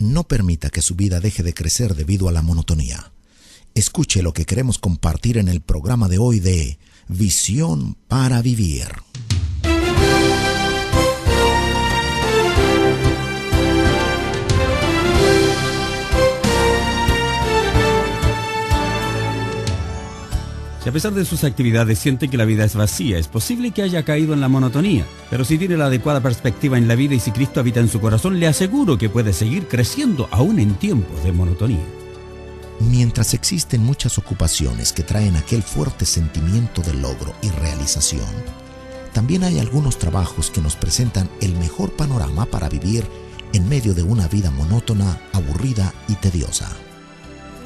No permita que su vida deje de crecer debido a la monotonía. Escuche lo que queremos compartir en el programa de hoy de Visión para Vivir. Si a pesar de sus actividades siente que la vida es vacía, es posible que haya caído en la monotonía. Pero si tiene la adecuada perspectiva en la vida y si Cristo habita en su corazón, le aseguro que puede seguir creciendo aún en tiempos de monotonía. Mientras existen muchas ocupaciones que traen aquel fuerte sentimiento de logro y realización, también hay algunos trabajos que nos presentan el mejor panorama para vivir en medio de una vida monótona, aburrida y tediosa.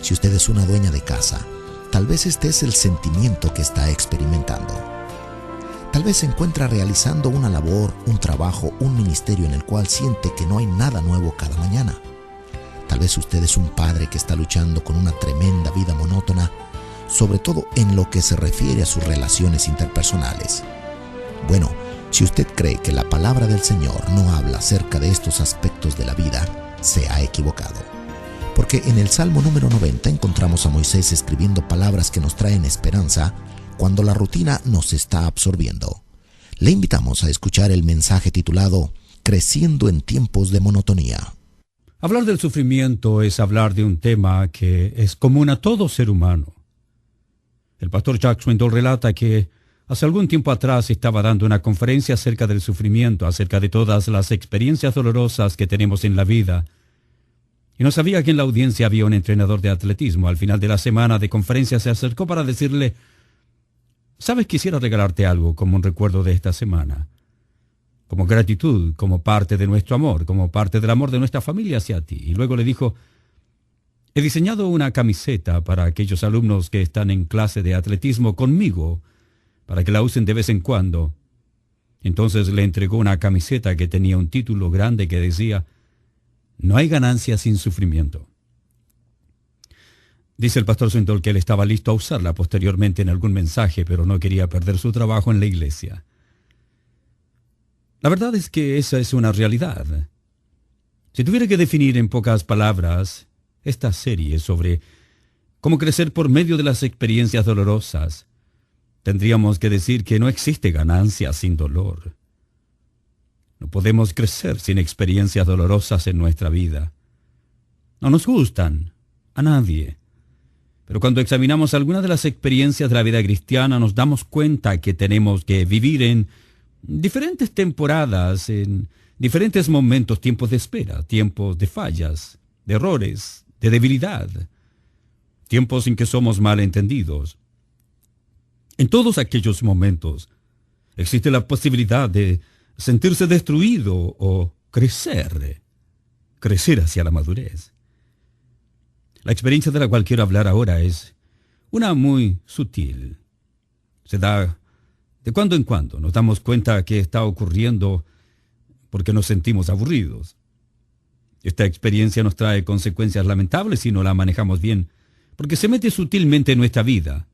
Si usted es una dueña de casa, tal vez este es el sentimiento que está experimentando. Tal vez se encuentra realizando una labor, un trabajo, un ministerio en el cual siente que no hay nada nuevo cada mañana. Tal vez usted es un padre que está luchando con una tremenda vida monótona, sobre todo en lo que se refiere a sus relaciones interpersonales. Bueno, si usted cree que la palabra del Señor no habla acerca de estos aspectos de la vida, se ha equivocado. Porque en el Salmo número 90 encontramos a Moisés escribiendo palabras que nos traen esperanza cuando la rutina nos está absorbiendo. Le invitamos a escuchar el mensaje titulado Creciendo en tiempos de monotonía. Hablar del sufrimiento es hablar de un tema que es común a todo ser humano. El pastor Chuck Swindoll relata que hace algún tiempo atrás estaba dando una conferencia acerca del sufrimiento, acerca de todas las experiencias dolorosas que tenemos en la vida. Y no sabía que en la audiencia había un entrenador de atletismo. Al final de la semana de conferencia se acercó para decirle: ¿sabes? Quisiera regalarte algo como un recuerdo de esta semana, como gratitud, como parte de nuestro amor, como parte del amor de nuestra familia hacia ti. Y luego le dijo: he diseñado una camiseta para aquellos alumnos que están en clase de atletismo conmigo, para que la usen de vez en cuando. Entonces le entregó una camiseta que tenía un título grande que decía: no hay ganancia sin sufrimiento. Dice el pastor Swindoll que él estaba listo a usarla posteriormente en algún mensaje, pero no quería perder su trabajo en la iglesia. La verdad es que esa es una realidad. Si tuviera que definir en pocas palabras esta serie sobre cómo crecer por medio de las experiencias dolorosas, tendríamos que decir que no existe ganancia sin dolor. No podemos crecer sin experiencias dolorosas en nuestra vida. No nos gustan a nadie. Pero cuando examinamos algunas de las experiencias de la vida cristiana, nos damos cuenta que tenemos que vivir en diferentes temporadas, en diferentes momentos, tiempos de espera, tiempos de fallas, de errores, de debilidad, tiempos en que somos malentendidos. En todos aquellos momentos existe la posibilidad de sentirse destruido o crecer hacia la madurez. La experiencia de la cual quiero hablar ahora es una muy sutil. Se da de cuando en cuando. Nos damos cuenta que está ocurriendo porque nos sentimos aburridos. Esta experiencia nos trae consecuencias lamentables si no la manejamos bien, porque se mete sutilmente en nuestra vida.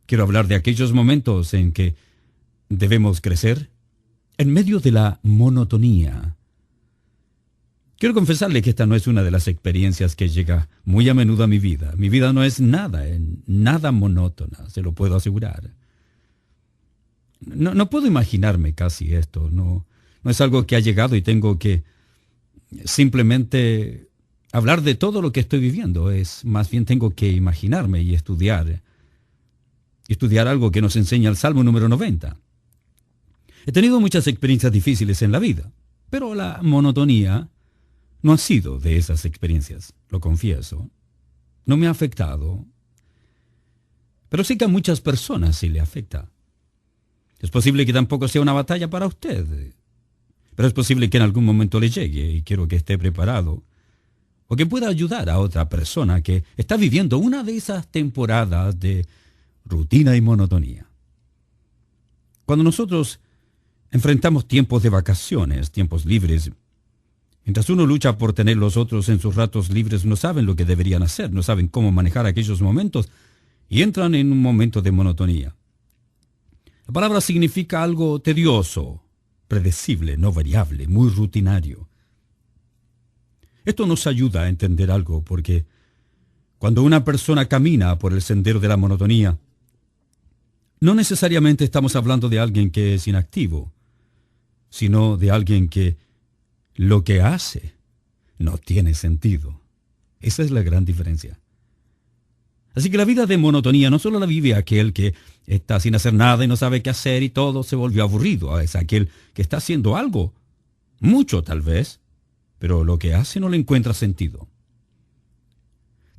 Quiero hablar de aquellos momentos en que debemos crecer en medio de la monotonía. Quiero confesarle que esta no es una de las experiencias que llega muy a menudo a mi vida. Mi vida no es nada monótona, se lo puedo asegurar. No puedo imaginarme casi esto. No es algo que ha llegado y tengo que simplemente hablar de todo lo que estoy viviendo. Más bien tengo que imaginarme y estudiar algo que nos enseña el Salmo número 90. He tenido muchas experiencias difíciles en la vida, pero la monotonía no ha sido de esas experiencias, lo confieso. No me ha afectado, pero sé que a muchas personas sí le afecta. Es posible que tampoco sea una batalla para usted, pero es posible que en algún momento le llegue y quiero que esté preparado, o que pueda ayudar a otra persona que está viviendo una de esas temporadas de rutina y monotonía. Cuando nosotros enfrentamos tiempos de vacaciones, tiempos libres, mientras uno lucha por tener los otros en sus ratos libres, no saben lo que deberían hacer, no saben cómo manejar aquellos momentos y entran en un momento de monotonía. La palabra significa algo tedioso, predecible, no variable, muy rutinario. Esto nos ayuda a entender algo, porque cuando una persona camina por el sendero de la monotonía, no necesariamente estamos hablando de alguien que es inactivo, sino de alguien que lo que hace no tiene sentido. Esa es la gran diferencia. Así que la vida de monotonía no solo la vive aquel que está sin hacer nada y no sabe qué hacer y todo se volvió aburrido. Es aquel que está haciendo algo, mucho tal vez, pero lo que hace no le encuentra sentido.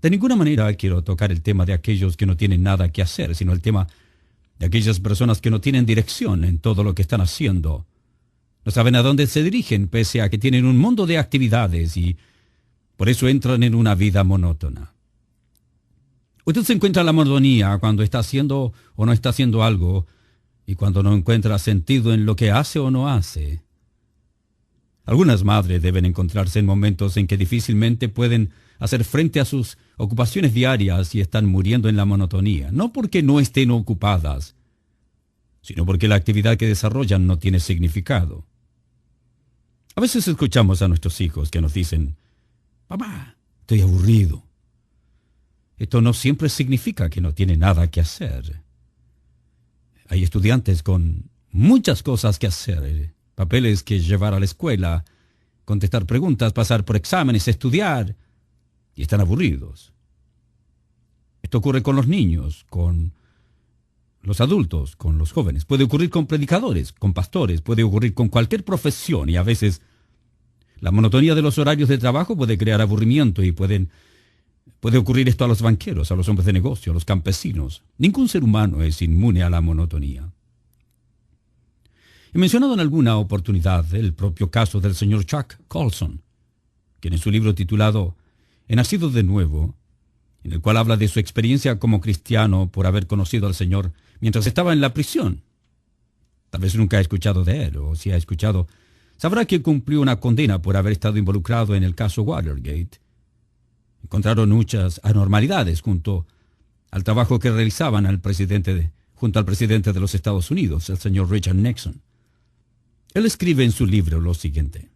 De ninguna manera quiero tocar el tema de aquellos que no tienen nada que hacer, sino el tema de aquellas personas que no tienen dirección en todo lo que están haciendo. No saben a dónde se dirigen, pese a que tienen un mundo de actividades y por eso entran en una vida monótona. Usted se encuentra en la monotonía cuando está haciendo o no está haciendo algo y cuando no encuentra sentido en lo que hace o no hace. Algunas madres deben encontrarse en momentos en que difícilmente pueden hacer frente a sus ocupaciones diarias y están muriendo en la monotonía, no porque no estén ocupadas, sino porque la actividad que desarrollan no tiene significado. A veces escuchamos a nuestros hijos que nos dicen: «Papá, estoy aburrido». Esto no siempre significa que no tiene nada que hacer. Hay estudiantes con muchas cosas que hacer, papeles que llevar a la escuela, contestar preguntas, pasar por exámenes, estudiar, y están aburridos. Esto ocurre con los niños, con los adultos, con los jóvenes. Puede ocurrir con predicadores, con pastores, puede ocurrir con cualquier profesión, y a veces la monotonía de los horarios de trabajo puede crear aburrimiento y puede ocurrir esto a los banqueros, a los hombres de negocio, a los campesinos. Ningún ser humano es inmune a la monotonía. He mencionado en alguna oportunidad el propio caso del señor Chuck Colson, quien en su libro titulado He nacido de nuevo, en el cual habla de su experiencia como cristiano por haber conocido al Señor mientras estaba en la prisión. Tal vez nunca ha escuchado de él, o si ha escuchado, sabrá que cumplió una condena por haber estado involucrado en el caso Watergate. Encontraron muchas anormalidades junto al trabajo que realizaban junto al presidente de los Estados Unidos, el señor Richard Nixon. Él escribe en su libro lo siguiente: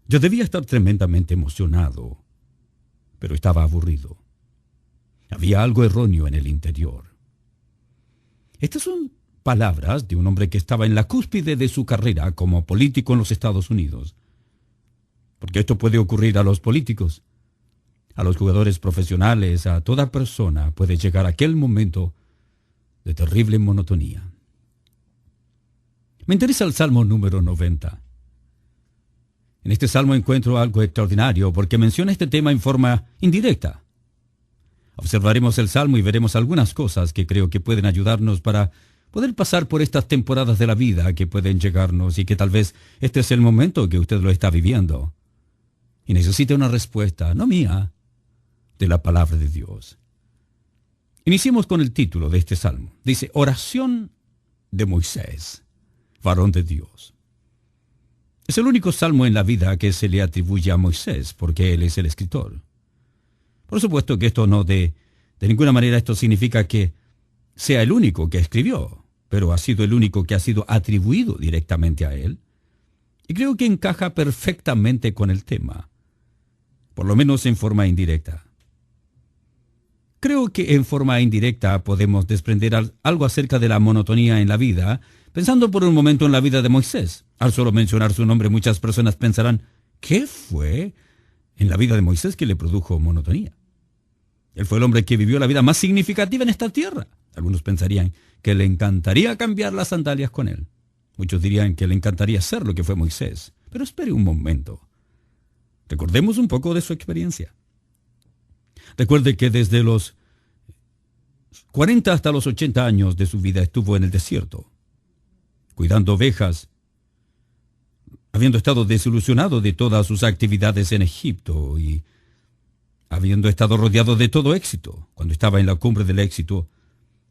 «Yo debía estar tremendamente emocionado, pero estaba aburrido. Había algo erróneo en el interior». Estas son palabras de un hombre que estaba en la cúspide de su carrera como político en los Estados Unidos. Porque esto puede ocurrir a los políticos, a los jugadores profesionales, a toda persona puede llegar aquel momento de terrible monotonía. Me interesa el Salmo número 90. En este salmo encuentro algo extraordinario porque menciona este tema en forma indirecta. Observaremos el salmo y veremos algunas cosas que creo que pueden ayudarnos para poder pasar por estas temporadas de la vida que pueden llegarnos y que tal vez este es el momento que usted lo está viviendo. Y necesita una respuesta, no mía, de la palabra de Dios. Iniciemos con el título de este salmo. Dice: Oración de Moisés, varón de Dios. Es el único salmo en la vida que se le atribuye a Moisés, porque él es el escritor. Por supuesto que esto no de ninguna manera esto significa que sea el único que escribió, pero ha sido el único que ha sido atribuido directamente a él. Y creo que encaja perfectamente con el tema, por lo menos en forma indirecta. Creo que en forma indirecta podemos desprender algo acerca de la monotonía en la vida, pensando por un momento en la vida de Moisés. Al solo mencionar su nombre, muchas personas pensarán: ¿qué fue en la vida de Moisés que le produjo monotonía? Él fue el hombre que vivió la vida más significativa en esta tierra. Algunos pensarían que le encantaría cambiar las sandalias con él. Muchos dirían que le encantaría ser lo que fue Moisés. Pero espere un momento. Recordemos un poco de su experiencia. Recuerde que desde los 40 hasta los 80 años de su vida estuvo en el desierto, cuidando ovejas, habiendo estado desilusionado de todas sus actividades en Egipto y habiendo estado rodeado de todo éxito. Cuando estaba en la cumbre del éxito,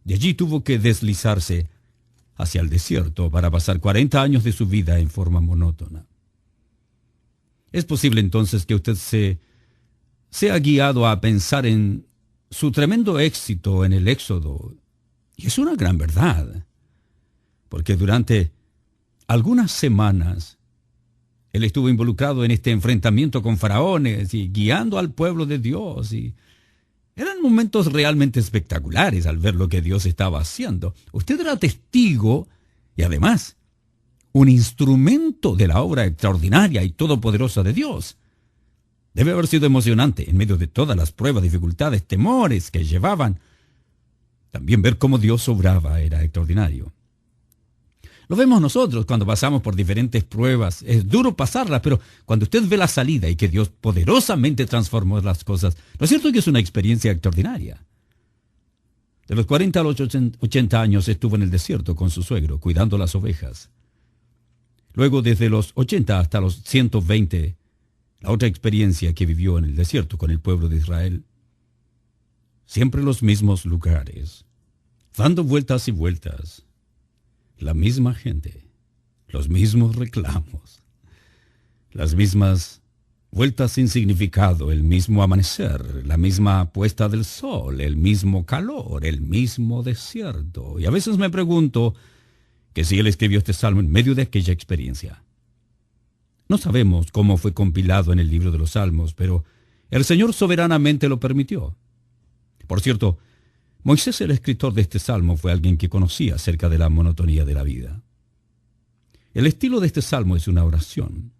de allí tuvo que deslizarse hacia el desierto para pasar 40 años de su vida en forma monótona. Es posible entonces que usted sea guiado a pensar en su tremendo éxito en el Éxodo. Y es una gran verdad, porque durante algunas semanas Él estuvo involucrado en este enfrentamiento con faraones y guiando al pueblo de Dios. Y eran momentos realmente espectaculares al ver lo que Dios estaba haciendo. Usted era testigo y además un instrumento de la obra extraordinaria y todopoderosa de Dios. Debe haber sido emocionante en medio de todas las pruebas, dificultades, temores que llevaban. También ver cómo Dios obraba era extraordinario. Lo vemos nosotros cuando pasamos por diferentes pruebas. Es duro pasarlas, pero cuando usted ve la salida y que Dios poderosamente transformó las cosas, ¿no es cierto que es una experiencia extraordinaria? De los 40 a los 80 años estuvo en el desierto con su suegro, cuidando las ovejas. Luego, desde los 80 hasta los 120, la otra experiencia que vivió en el desierto con el pueblo de Israel. Siempre los mismos lugares, dando vueltas y vueltas. La misma gente, los mismos reclamos, las mismas vueltas sin significado, el mismo amanecer, la misma puesta del sol, el mismo calor, el mismo desierto. Y a veces me pregunto que si él escribió este salmo en medio de aquella experiencia. No sabemos cómo fue compilado en el libro de los Salmos, pero el Señor soberanamente lo permitió. Por cierto, Moisés, el escritor de este salmo, fue alguien que conocía acerca de la monotonía de la vida. El estilo de este salmo es una oración.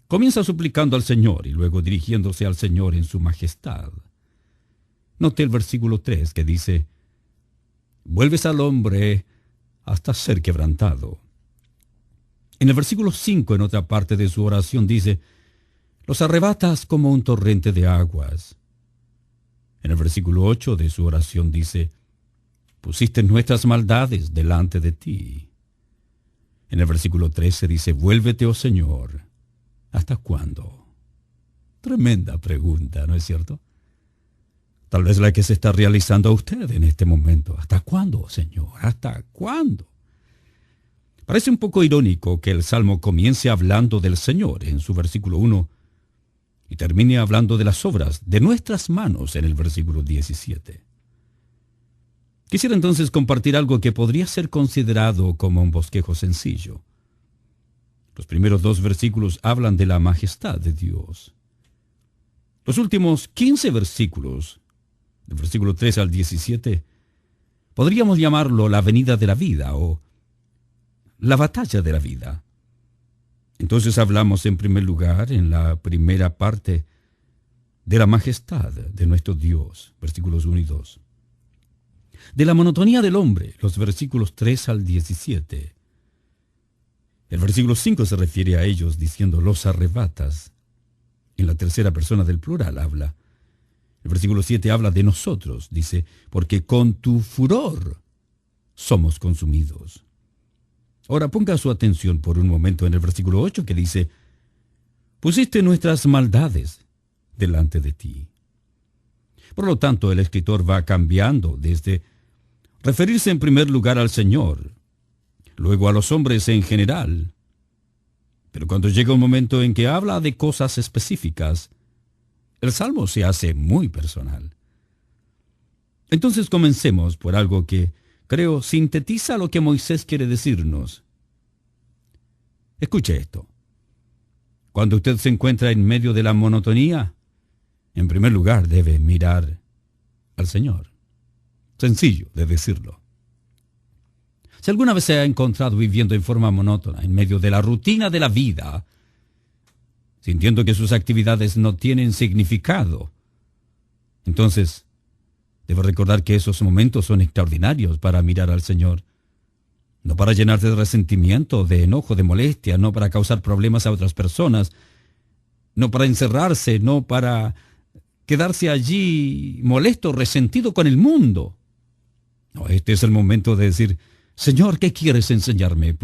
Comienza suplicando al Señor y luego dirigiéndose al Señor en su majestad. Note el versículo 3 que dice: vuelves al hombre hasta ser quebrantado. En el versículo 5, en otra parte de su oración, dice: los arrebatas como un torrente de aguas. En el versículo 8 de su oración dice: pusiste nuestras maldades delante de ti. En el versículo 13 dice: vuélvete, oh Señor, ¿hasta cuándo? Tremenda pregunta, ¿no es cierto? Tal vez la que se está realizando a usted en este momento. ¿Hasta cuándo, Señor? ¿Hasta cuándo? Parece un poco irónico que el Salmo comience hablando del Señor en su versículo 1 y termine hablando de las obras de nuestras manos en el versículo 17. Quisiera entonces compartir algo que podría ser considerado como un bosquejo sencillo. Los primeros 2 versículos hablan de la majestad de Dios. Los últimos 15 versículos, del versículo 3 al 17, podríamos llamarlo la venida de la vida o la batalla de la vida. Entonces hablamos en primer lugar, en la primera parte, de la majestad de nuestro Dios, versículos 1 y 2. De la monotonía del hombre, los versículos 3 al 17. El versículo 5 se refiere a ellos diciendo: los arrebatas. En la tercera persona del plural habla. El versículo 7 habla de nosotros, dice: porque con tu furor somos consumidos. Ahora ponga su atención por un momento en el versículo 8 que dice: pusiste nuestras maldades delante de ti. Por lo tanto, el escritor va cambiando desde referirse en primer lugar al Señor, luego a los hombres en general. Pero cuando llega un momento en que habla de cosas específicas, el Salmo se hace muy personal. Entonces comencemos por algo que creo sintetiza lo que Moisés quiere decirnos. Escuche esto. Cuando usted se encuentra en medio de la monotonía, en primer lugar debe mirar al Señor. Sencillo de decirlo. Si alguna vez se ha encontrado viviendo en forma monótona, en medio de la rutina de la vida, sintiendo que sus actividades no tienen significado, entonces debe recordar que esos momentos son extraordinarios para mirar al Señor. No para llenarse de resentimiento, de enojo, de molestia, no para causar problemas a otras personas, no para encerrarse, no para quedarse allí molesto, resentido con el mundo. No, este es el momento de decir: Señor, ¿qué quieres enseñarme?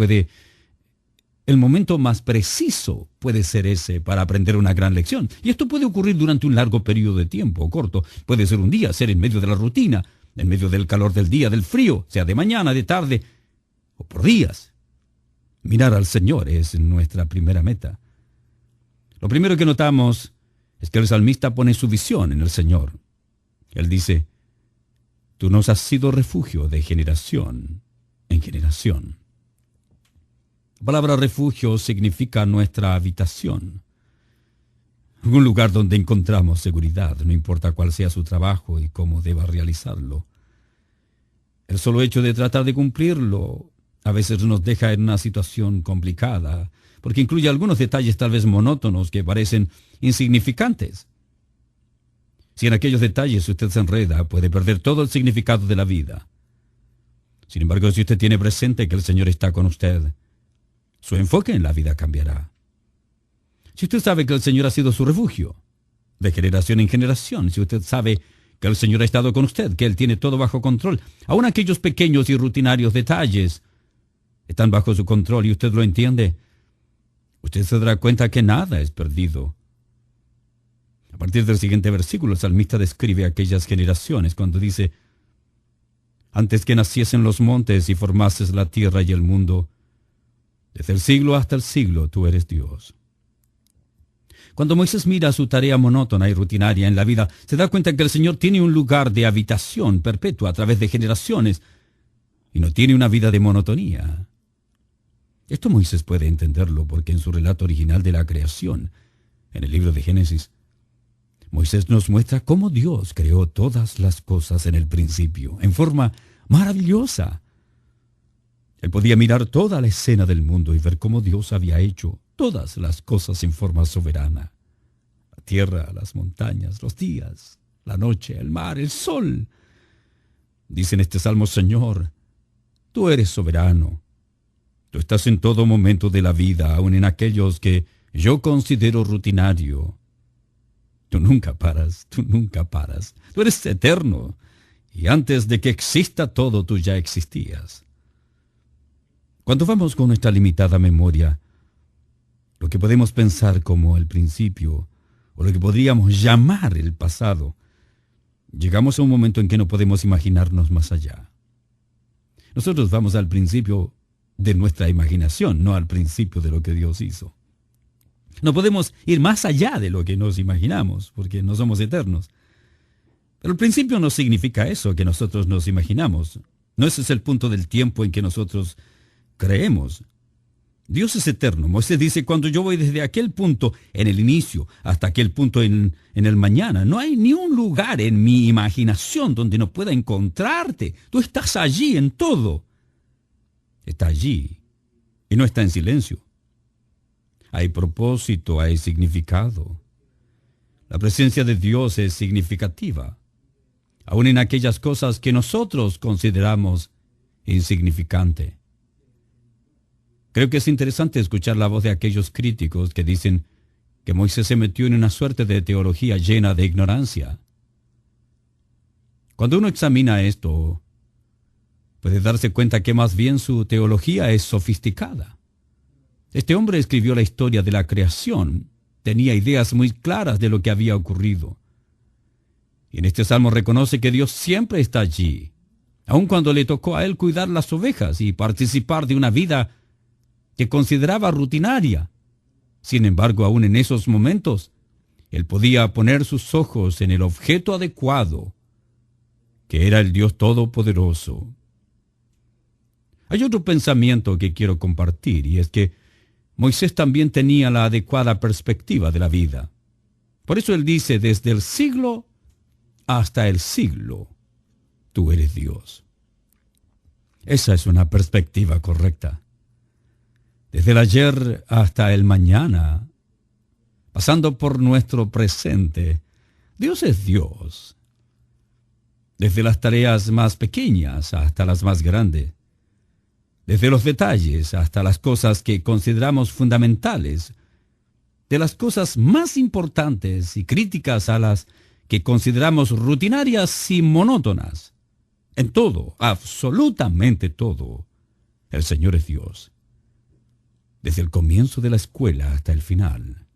El momento más preciso puede ser ese para aprender una gran lección. Y esto puede ocurrir durante un largo periodo de tiempo o corto. Puede ser un día, ser en medio de la rutina, en medio del calor del día, del frío, sea de mañana, de tarde o por días. Mirar al Señor es nuestra primera meta. Lo primero que notamos es que el salmista pone su visión en el Señor. Él dice: tú nos has sido refugio de generación en generación. La palabra refugio significa nuestra habitación, un lugar donde encontramos seguridad, no importa cuál sea su trabajo y cómo deba realizarlo. El solo hecho de tratar de cumplirlo a veces nos deja en una situación complicada, porque incluye algunos detalles tal vez monótonos que parecen insignificantes. Si en aquellos detalles usted se enreda, puede perder todo el significado de la vida. Sin embargo, si usted tiene presente que el Señor está con usted, su enfoque en la vida cambiará. Si usted sabe que el Señor ha sido su refugio, de generación en generación, si usted sabe que el Señor ha estado con usted, que Él tiene todo bajo control, aun aquellos pequeños y rutinarios detalles están bajo su control y usted lo entiende, usted se dará cuenta que nada es perdido. A partir del siguiente versículo, el salmista describe aquellas generaciones cuando dice: antes que naciesen los montes y formases la tierra y el mundo, desde el siglo hasta el siglo tú eres Dios. Cuando Moisés mira su tarea monótona y rutinaria en la vida, se da cuenta que el Señor tiene un lugar de habitación perpetua a través de generaciones y no tiene una vida de monotonía. Esto Moisés puede entenderlo porque en su relato original de la creación, en el libro de Génesis, Moisés nos muestra cómo Dios creó todas las cosas en el principio, en forma maravillosa. Él podía mirar toda la escena del mundo y ver cómo Dios había hecho todas las cosas en forma soberana. La tierra, las montañas, los días, la noche, el mar, el sol. Dice en este salmo: Señor, tú eres soberano. Tú estás en todo momento de la vida, aun en aquellos que yo considero rutinario. Tú nunca paras, tú nunca paras. Tú eres eterno. Y antes de que exista todo, tú ya existías. Cuando vamos con nuestra limitada memoria, lo que podemos pensar como el principio, o lo que podríamos llamar el pasado, llegamos a un momento en que no podemos imaginarnos más allá. Nosotros vamos al principio de nuestra imaginación, no al principio de lo que Dios hizo. No podemos ir más allá de lo que nos imaginamos, porque no somos eternos. Pero el principio no significa eso que nosotros nos imaginamos. No ese es el punto del tiempo en que nosotros creemos. Dios es eterno. Moisés dice: cuando yo voy desde aquel punto en el inicio hasta aquel punto en el mañana, no hay ni un lugar en mi imaginación donde no pueda encontrarte. Tú estás allí en todo. Está allí y no está en silencio. Hay propósito, hay significado. La presencia de Dios es significativa, aun en aquellas cosas que nosotros consideramos insignificantes. Creo que es interesante escuchar la voz de aquellos críticos que dicen que Moisés se metió en una suerte de teología llena de ignorancia. Cuando uno examina esto, puede darse cuenta que más bien su teología es sofisticada. Este hombre escribió la historia de la creación, tenía ideas muy claras de lo que había ocurrido. Y en este salmo reconoce que Dios siempre está allí, aun cuando le tocó a él cuidar las ovejas y participar de una vida que consideraba rutinaria. Sin embargo, aún en esos momentos, él podía poner sus ojos en el objeto adecuado, que era el Dios Todopoderoso. Hay otro pensamiento que quiero compartir, y es que Moisés también tenía la adecuada perspectiva de la vida. Por eso él dice: desde el siglo hasta el siglo, tú eres Dios. Esa es una perspectiva correcta. Desde el ayer hasta el mañana, pasando por nuestro presente, Dios es Dios. Desde las tareas más pequeñas hasta las más grandes, desde los detalles hasta las cosas que consideramos fundamentales, de las cosas más importantes y críticas a las que consideramos rutinarias y monótonas. En todo, absolutamente todo, el Señor es Dios. Desde el comienzo de la escuela hasta el final,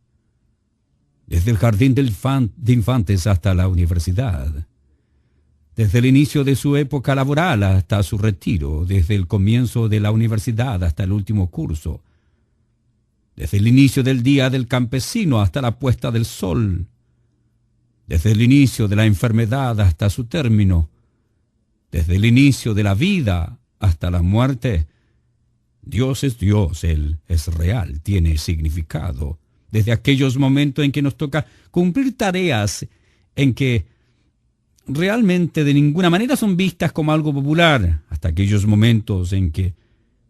desde el jardín de infantes hasta la universidad, desde el inicio de su época laboral hasta su retiro, desde el comienzo de la universidad hasta el último curso, desde el inicio del día del campesino hasta la puesta del sol, desde el inicio de la enfermedad hasta su término, desde el inicio de la vida hasta la muerte, Dios es Dios, Él es real, tiene significado. Desde aquellos momentos en que nos toca cumplir tareas en que realmente de ninguna manera son vistas como algo popular, hasta aquellos momentos en que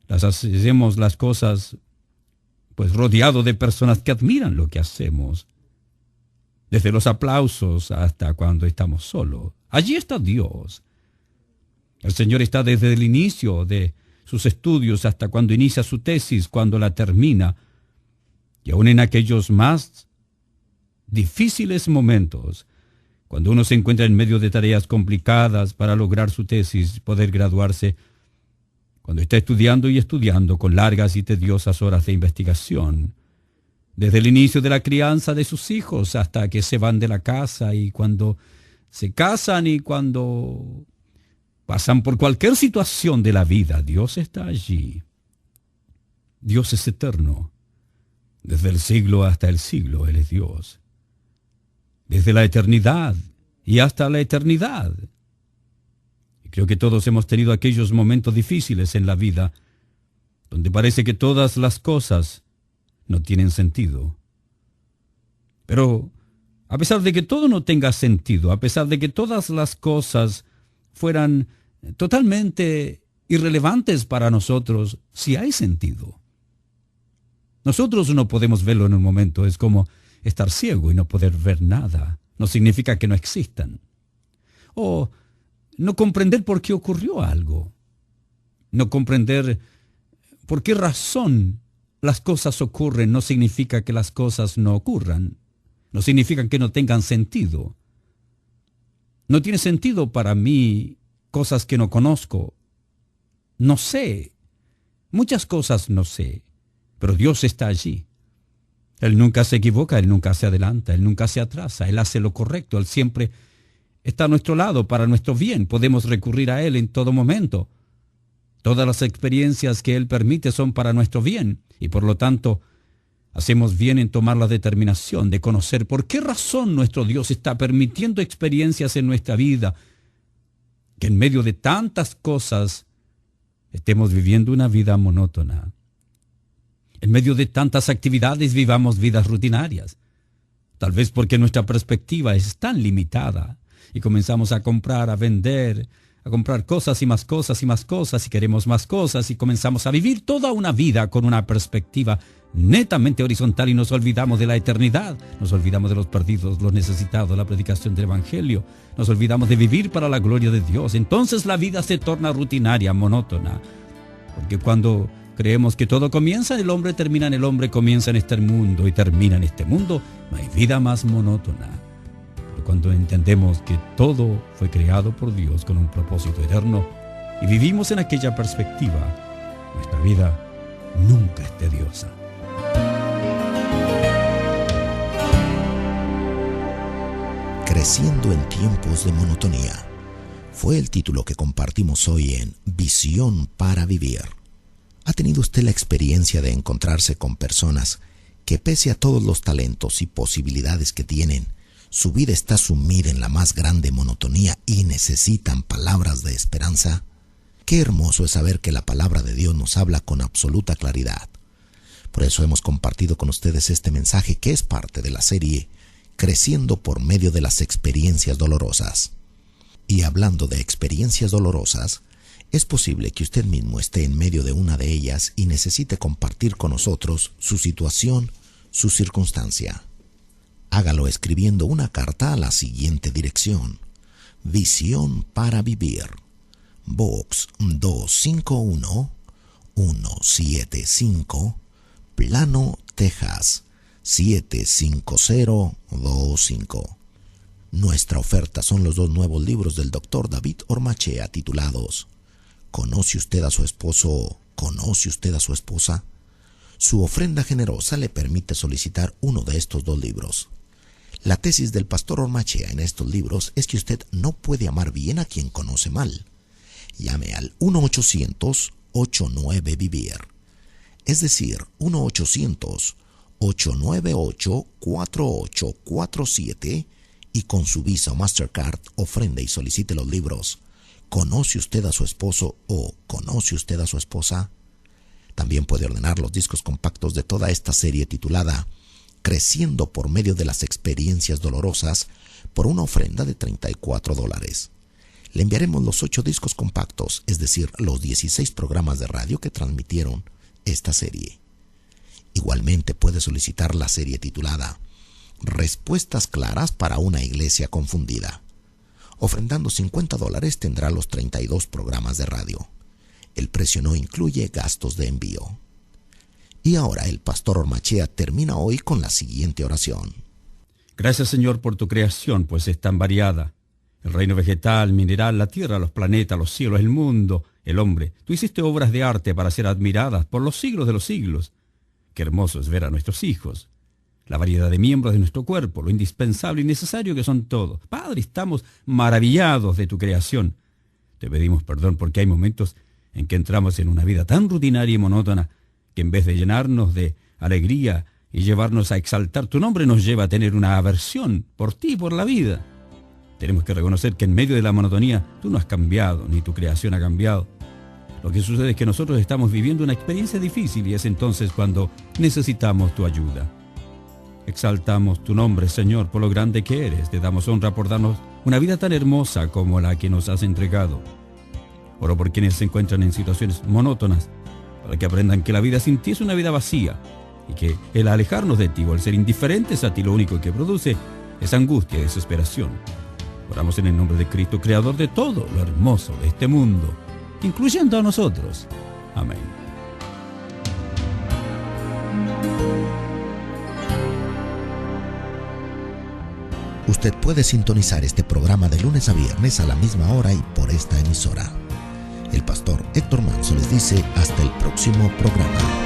hacemos las cosas pues rodeado de personas que admiran lo que hacemos. Desde los aplausos hasta cuando estamos solos. Allí está Dios. El Señor está desde el inicio de sus estudios hasta cuando inicia su tesis, cuando la termina. Y aún en aquellos más difíciles momentos, cuando uno se encuentra en medio de tareas complicadas para lograr su tesis, poder graduarse, cuando está estudiando y estudiando con largas y tediosas horas de investigación, desde el inicio de la crianza de sus hijos hasta que se van de la casa y cuando se casan y cuando pasan por cualquier situación de la vida, Dios está allí. Dios es eterno. Desde el siglo hasta el siglo, Él es Dios. Desde la eternidad y hasta la eternidad. Y creo que todos hemos tenido aquellos momentos difíciles en la vida, donde parece que todas las cosas no tienen sentido. Pero a pesar de que todo no tenga sentido, a pesar de que todas las cosas fueran totalmente irrelevantes para nosotros, sí hay sentido. Nosotros no podemos verlo en un momento, es como estar ciego y no poder ver nada. No significa que no existan. O no comprender por qué ocurrió algo. No comprender por qué razón las cosas ocurren no significa que las cosas no ocurran. No significa que no tengan sentido. No tiene sentido para mí cosas que no conozco. No sé. Muchas cosas no sé. Pero Dios está allí. Él nunca se equivoca, Él nunca se adelanta, Él nunca se atrasa, Él hace lo correcto, Él siempre está a nuestro lado para nuestro bien. Podemos recurrir a Él en todo momento. Todas las experiencias que Él permite son para nuestro bien y por lo tanto hacemos bien en tomar la determinación de conocer por qué razón nuestro Dios está permitiendo experiencias en nuestra vida, que en medio de tantas cosas estemos viviendo una vida monótona. En medio de tantas actividades vivamos vidas rutinarias. Tal vez porque nuestra perspectiva es tan limitada y comenzamos a comprar, a vender, a comprar cosas y más cosas y más cosas y queremos más cosas y comenzamos a vivir toda una vida con una perspectiva netamente horizontal y nos olvidamos de la eternidad, nos olvidamos de los perdidos, los necesitados, la predicación del Evangelio, nos olvidamos de vivir para la gloria de Dios. Entonces la vida se torna rutinaria, monótona, porque cuando creemos que todo comienza en el hombre, termina en el hombre, comienza en este mundo y termina en este mundo, no hay vida más monótona. Pero cuando entendemos que todo fue creado por Dios con un propósito eterno y vivimos en aquella perspectiva, nuestra vida nunca es tediosa. Creciendo en tiempos de monotonía fue el título que compartimos hoy en Visión para Vivir. ¿Ha tenido usted la experiencia de encontrarse con personas que pese a todos los talentos y posibilidades que tienen, su vida está sumida en la más grande monotonía y necesitan palabras de esperanza? Qué hermoso es saber que la palabra de Dios nos habla con absoluta claridad. Por eso hemos compartido con ustedes este mensaje que es parte de la serie Creciendo por medio de las experiencias dolorosas. Y hablando de experiencias dolorosas, es posible que usted mismo esté en medio de una de ellas y necesite compartir con nosotros su situación, su circunstancia. Hágalo escribiendo una carta a la siguiente dirección: Visión para Vivir, Box 251-175, Plano, Texas 75025. Nuestra oferta son los 2 nuevos libros del Dr. David Ormachea titulados ¿Conoce usted a su esposo? ¿Conoce usted a su esposa? Su ofrenda generosa le permite solicitar uno de estos 2 libros. La tesis del pastor Ormachea en estos libros es que usted no puede amar bien a quien conoce mal. Llame al 1-800-89-VIVIR, es decir, 1-800-898-4847 y con su Visa o Mastercard ofrende y solicite los libros ¿Conoce usted a su esposo o conoce usted a su esposa? También puede ordenar los discos compactos de toda esta serie titulada Creciendo por medio de las experiencias dolorosas por una ofrenda de $34. Le enviaremos los 8 discos compactos, es decir, los 16 programas de radio que transmitieron esta serie. Igualmente puede solicitar la serie titulada Respuestas claras para una iglesia confundida. Ofrendando $50 tendrá los 32 programas de radio. El precio no incluye gastos de envío. Y ahora el pastor Ormachea termina hoy con la siguiente oración. Gracias, Señor, por tu creación, pues es tan variada. El reino vegetal, mineral, la tierra, los planetas, los cielos, el mundo, el hombre. Tú hiciste obras de arte para ser admiradas por los siglos de los siglos. Qué hermoso es ver a nuestros hijos. La variedad de miembros de nuestro cuerpo, lo indispensable y necesario que son todos. Padre, estamos maravillados de tu creación. Te pedimos perdón porque hay momentos en que entramos en una vida tan rutinaria y monótona que en vez de llenarnos de alegría y llevarnos a exaltar tu nombre, nos lleva a tener una aversión por ti y por la vida. Tenemos que reconocer que en medio de la monotonía tú no has cambiado, ni tu creación ha cambiado. Lo que sucede es que nosotros estamos viviendo una experiencia difícil y es entonces cuando necesitamos tu ayuda. Exaltamos tu nombre, Señor, por lo grande que eres. Te damos honra por darnos una vida tan hermosa como la que nos has entregado. Oro por quienes se encuentran en situaciones monótonas, para que aprendan que la vida sin ti es una vida vacía y que el alejarnos de ti o el ser indiferentes a ti lo único que produce es angustia y desesperación. Oramos en el nombre de Cristo, creador de todo lo hermoso de este mundo, incluyendo a nosotros. Amén. Usted puede sintonizar este programa de lunes a viernes a la misma hora y por esta emisora. El pastor Héctor Manso les dice hasta el próximo programa.